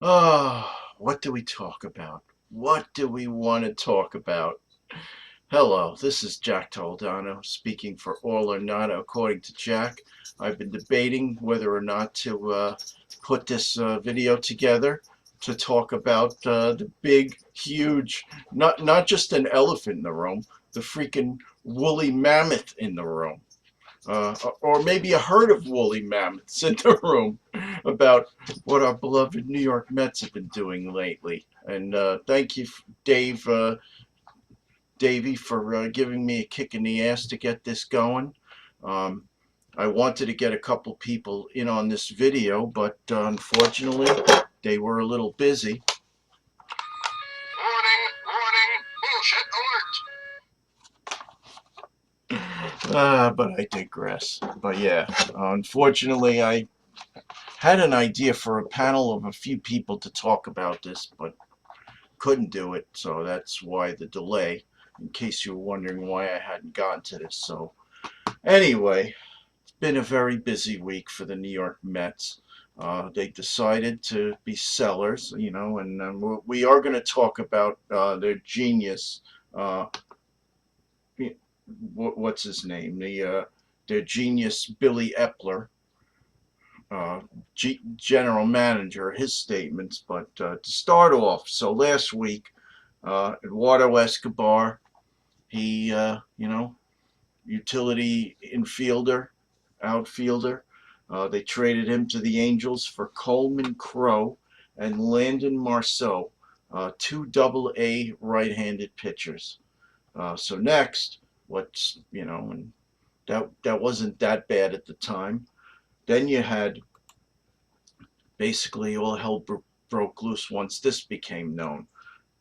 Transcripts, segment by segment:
What do we talk about? What do we want to talk about? Hello, this is Jack Toledano speaking for All or Nada according to Jack. I've been debating whether or not to put this video together to talk about the big, huge, not just an elephant in the room, the freaking woolly mammoth in the room. Or maybe a herd of woolly mammoths in the room about what our beloved New York Mets have been doing lately. And thank you, Davey, for giving me a kick in the ass to get this going. Um, I wanted to get a couple people in on this video, but unfortunately, they were a little busy. Warning, warning, bullshit But I digress. But yeah, unfortunately, I had an idea for a panel of a few people to talk about this, but couldn't do it, so that's why the delay, in case you were wondering why I hadn't gotten to this. So anyway, it's been a very busy week for the New York Mets. They decided to be sellers, and we are going to talk about their genius. Uh, what's his name? Their genius Billy Epler, general manager, his statements. But to start off, so last week, Eduardo Escobar, he, utility infielder, outfielder. They traded him to the Angels for Coleman Crowe and Landon Marceau, two double-A right-handed pitchers. So next, and that wasn't that bad at the time. Then you had basically all hell broke loose once this became known.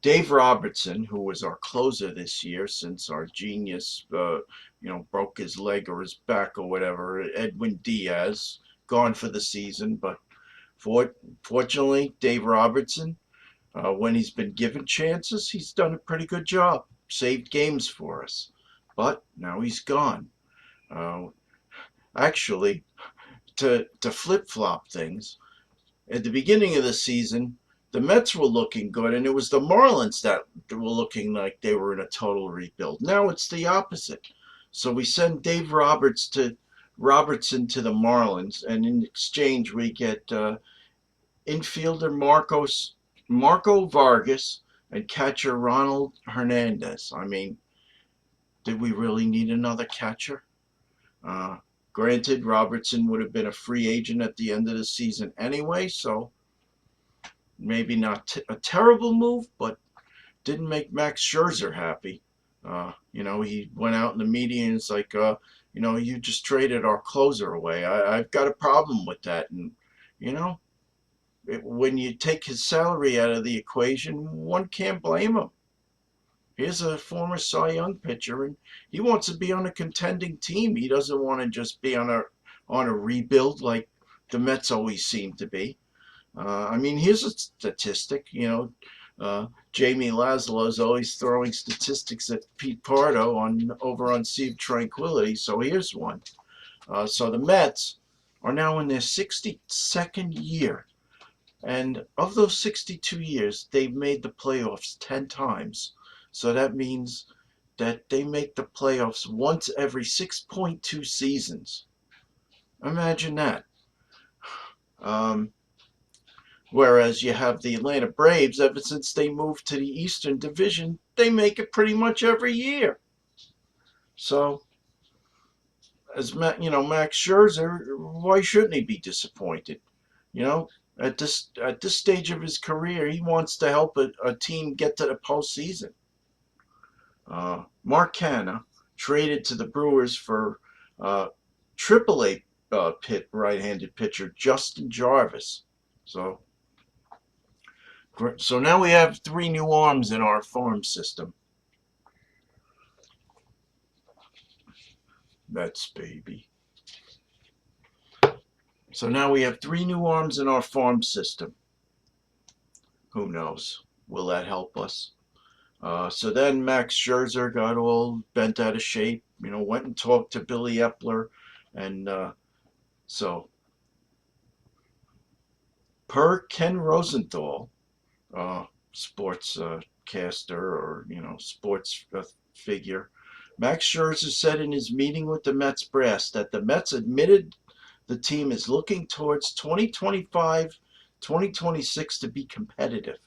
Dave Robertson, who was our closer this year since our genius, broke his leg or his back or whatever, Edwin Diaz, gone for the season. But fortunately, Dave Robertson, when he's been given chances, he's done a pretty good job, saved games for us. But now he's gone. Uh, Actually, to flip flop things, at the beginning of the season, the Mets were looking good, and it was the Marlins that were looking like they were in a total rebuild. Now it's the opposite. So we send Dave Robertson to the Marlins, and in exchange we get infielder Marco Vargas and catcher Ronald Hernandez. I mean, did we really need another catcher? Uh, Granted, Robertson would have been a free agent at the end of the season anyway, so maybe not a terrible move, but didn't make Max Scherzer happy. He went out in the media and it's like, you just traded our closer away. I've got a problem with that. And, you know, when you take his salary out of the equation, one can't blame him. He's a former Cy Young pitcher, and he wants to be on a contending team. He doesn't want to just be on a rebuild like the Mets always seem to be. I mean, here's a statistic. Jamie Laszlo is always throwing statistics at Pete Pardo over on Sea of Tranquility. So here's one. So the Mets are now in their 62nd year, and of those 62 years, they've made the playoffs 10 times. So that means that they make the playoffs once every 6.2 seasons. Imagine that. Um, Whereas you have the Atlanta Braves, ever since they moved to the Eastern Division, they make it pretty much every year. So, Max Scherzer, why shouldn't he be disappointed? You know, at this stage of his career, he wants to help a team get to the postseason. Mark Canha traded to the Brewers for AAA right-handed pitcher Justin Jarvis. So now we have three new arms in our farm system. That's baby. So now we have three new arms in our farm system. Who knows? Will that help us? So then Max Scherzer got all bent out of shape, went and talked to Billy Epler. And so Per Ken Rosenthal, sports caster or sports figure, Max Scherzer said in his meeting with the Mets brass that the Mets admitted the team is looking towards 2025, 2026 to be competitive.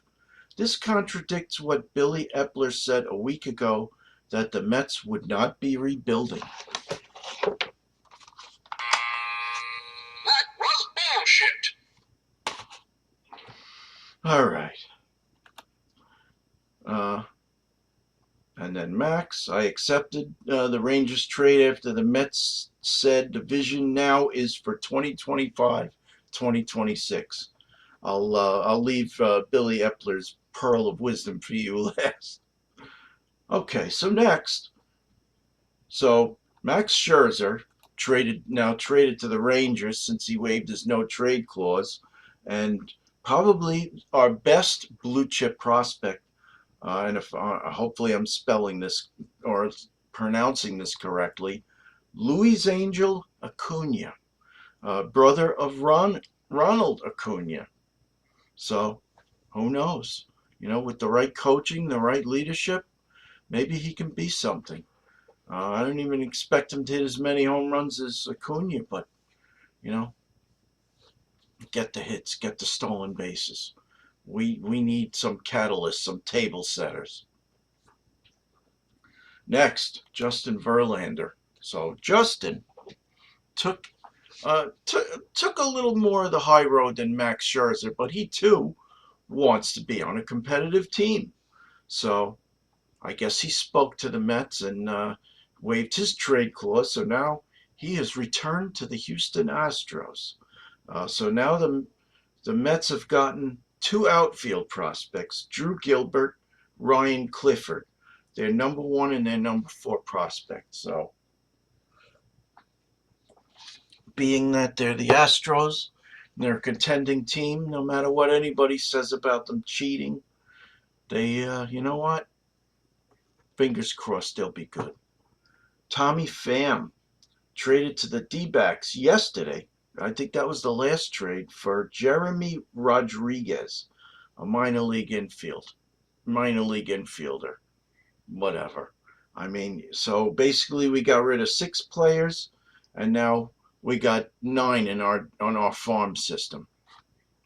This contradicts what Billy Epler said a week ago that the Mets would not be rebuilding. That was bullshit. All right. And then Max, I accepted the Rangers trade after the Mets said the vision now is for 2025, 2026. I'll leave Billy Epler's pearl of wisdom for you last. Okay, so next, Max Scherzer traded to the Rangers since he waived his no trade clause, and probably our best blue chip prospect. And if hopefully I'm spelling this or pronouncing this correctly, Luis Angel Acuna, brother of Ronald Acuna. So who knows? With the right coaching, the right leadership, maybe he can be something. I don't even expect him to hit as many home runs as Acuna, but get the hits, get the stolen bases. We need some catalysts, some table setters. Next, Justin Verlander. So Justin took a little more of the high road than Max Scherzer, but he too wants to be on a competitive team. So I guess he spoke to the Mets and waived his trade clause. So now he has returned to the Houston Astros. So now the Mets have gotten two outfield prospects, Drew Gilbert, Ryan Clifford. They're number 1 and they're number 4 prospects. So, being that they're the Astros, they're a contending team, no matter what anybody says about them cheating, they, you know what? Fingers crossed they'll be good. Tommy Pham traded to the D-backs yesterday. I think that was the last trade for Jeremy Rodriguez, a minor league infielder. Whatever. I mean, so basically we got rid of 6 players, and now we got 9 on our farm system.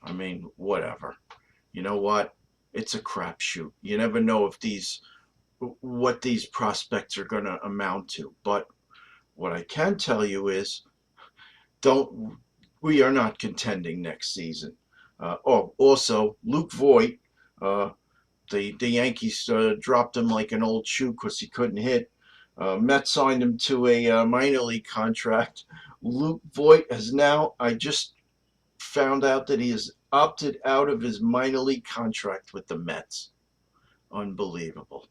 I mean, whatever. You know what? It's a crapshoot. You never know what these prospects are going to amount to. But what I can tell you is, we are not contending next season. Also, Luke Voit, the Yankees dropped him like an old shoe because he couldn't hit. Mets signed him to a minor league contract. Luke Voit has now, I just found out that he has opted out of his minor league contract with the Mets. Unbelievable.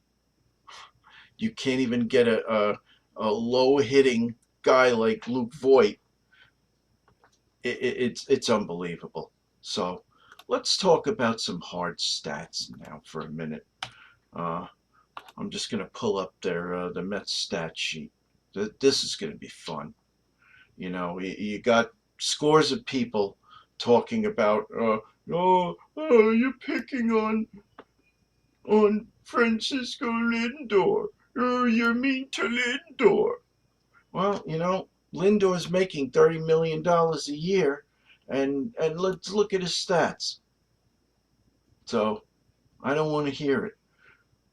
You can't even get a low-hitting guy like Luke Voit. It's unbelievable. So let's talk about some hard stats now for a minute. I'm just going to pull up the Mets stat sheet. This is going to be fun. You got scores of people talking about, you're picking on Francisco Lindor. You're mean to Lindor. Well, Lindor's making $30 million a year, and let's look at his stats. So, I don't want to hear it.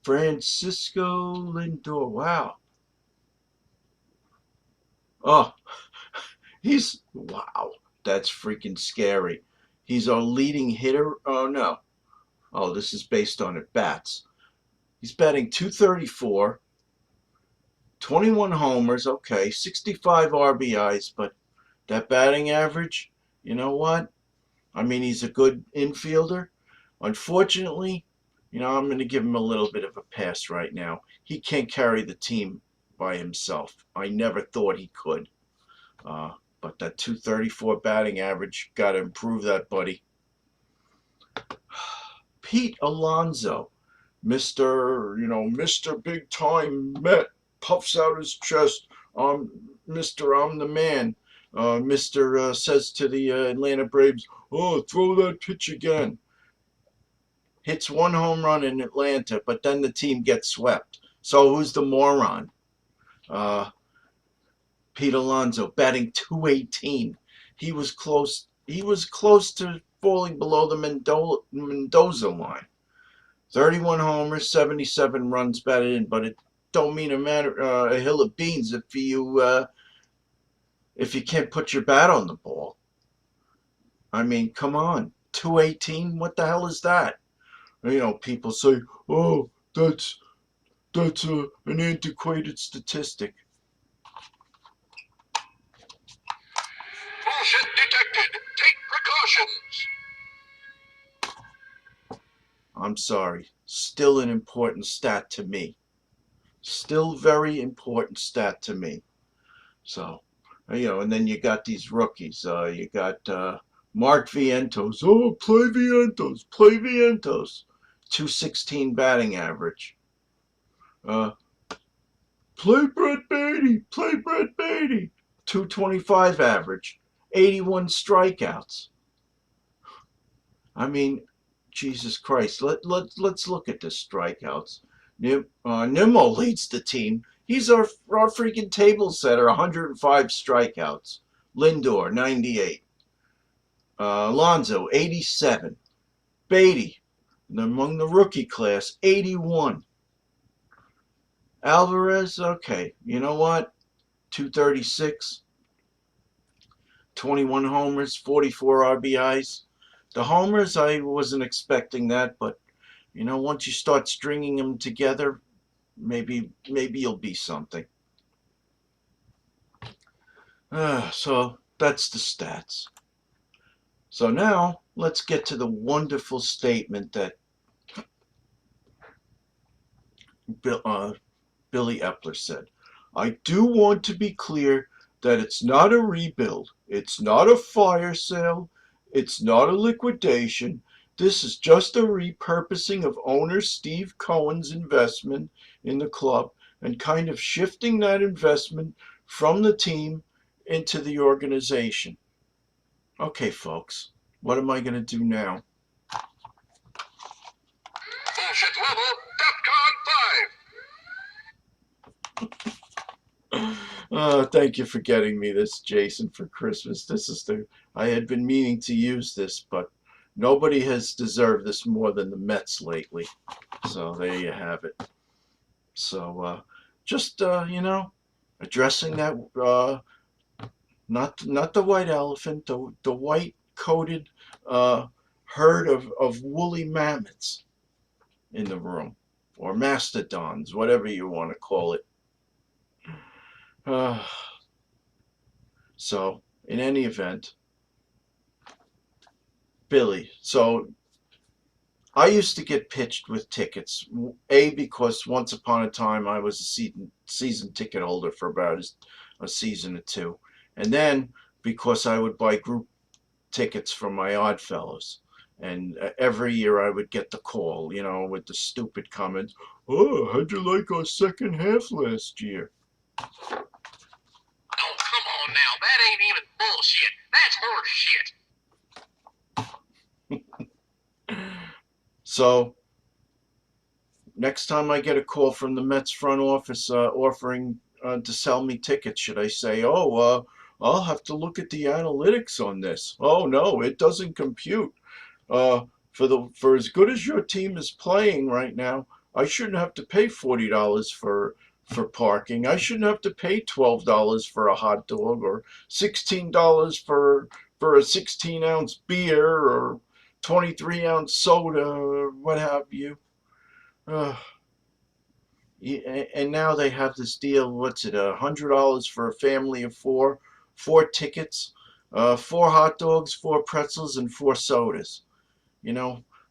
Francisco Lindor, wow. Oh, wow, that's freaking scary. He's our leading hitter. Oh, no. Oh, this is based on at bats. He's batting .234, 21 homers, okay, 65 RBIs, but that batting average, you know what? I mean, he's a good infielder. Unfortunately, I'm going to give him a little bit of a pass right now. He can't carry the team by himself. I never thought he could. But that .234 batting average, got to improve that, buddy. Pete Alonso, Mr. Big Time Met, puffs out his chest. I'm the man. Mr. Says to the Atlanta Braves, "Oh, throw that pitch again." Hits one home run in Atlanta, but then the team gets swept. So who's the moron? Uh, Pete Alonso batting .218. He was close. He was close to falling below the Mendoza line. 31 homers, 77 runs batted in, but it don't mean a hill of beans if you can't put your bat on the ball. I mean, come on, 218. What the hell is that? You know, people say, "Oh, that's an antiquated statistic." Bullshit detected. Take precautions. I'm sorry. Still an important stat to me. Still very important stat to me. So, and then you got these rookies. You got Mark Vientos. Oh, play Vientos. Play Vientos. 216 batting average. Uh, Play Brett Baty. Play Brett Baty. 225 average. 81 strikeouts. I mean, Jesus Christ. Let's look at the strikeouts. Nimmo leads the team. He's our freaking table setter, 105 strikeouts. Lindor, 98. Alonso, 87. Beatty, among the rookie class, 81. Alvarez, okay, you know what? 236. 21 homers, 44 RBIs. The homers, I wasn't expecting that, but once you start stringing them together, maybe you'll be something. So that's the stats. So now let's get to the wonderful statement that Billy Epler said. "I do want to be clear that it's not a rebuild, it's not a fire sale, it's not a liquidation. This is just a repurposing of owner Steve Cohen's investment in the club and kind of shifting that investment from the team into the organization." Okay, folks, what am I going to do now? Bullshit level. DEFCON 5. Thank you for getting me this, Jason, for Christmas. I had been meaning to use this, but nobody has deserved this more than the Mets lately. So there you have it. So just addressing that, not the white elephant, the white coated herd of woolly mammoths in the room, or mastodons, whatever you want to call it. So, in any event, Billy. So, I used to get pitched with tickets. Because once upon a time I was a season ticket holder for about a season or two. And then because I would buy group tickets from my Oddfellows. And every year I would get the call, with the stupid comments, "Oh, how'd you like our second half last year?" Oh, come on now. That ain't even bullshit. That's horse shit. So, next time I get a call from the Mets front office offering to sell me tickets, should I say, "Oh, I'll have to look at the analytics on this. Oh no, it doesn't compute. For as good as your team is playing right now, I shouldn't have to pay $40 for parking. I shouldn't have to pay $12 for a hot dog, or $16 for a 16-ounce beer, or 23-ounce soda, or what have you." And now they have this deal. What's it? $100 for a family of four tickets, 4 hot dogs, 4 pretzels, and 4 sodas.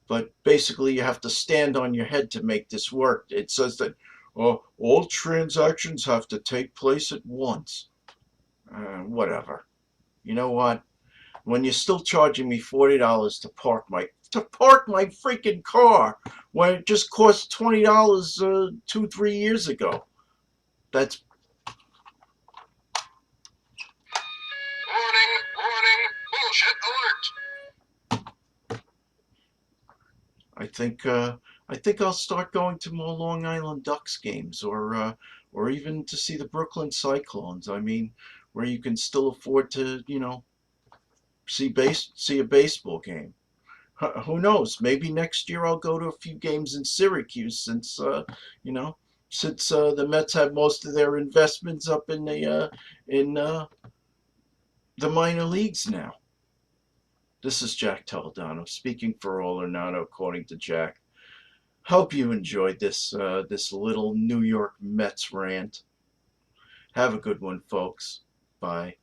But basically you have to stand on your head to make this work. It says that all transactions have to take place at once. Whatever. You know what? When you're still charging me $40 to park my freaking car, when it just cost $20 2-3 years ago. That's I think I'll start going to more Long Island Ducks games, or even to see the Brooklyn Cyclones. I mean, where you can still afford to, see a baseball game. Who knows? Maybe next year I'll go to a few games in Syracuse since you know the Mets have most of their investments up in the minor leagues now. This is Jack Toledano speaking for All or Not, according to Jack. Hope you enjoyed this little New York Mets rant. Have a good one, folks. Bye.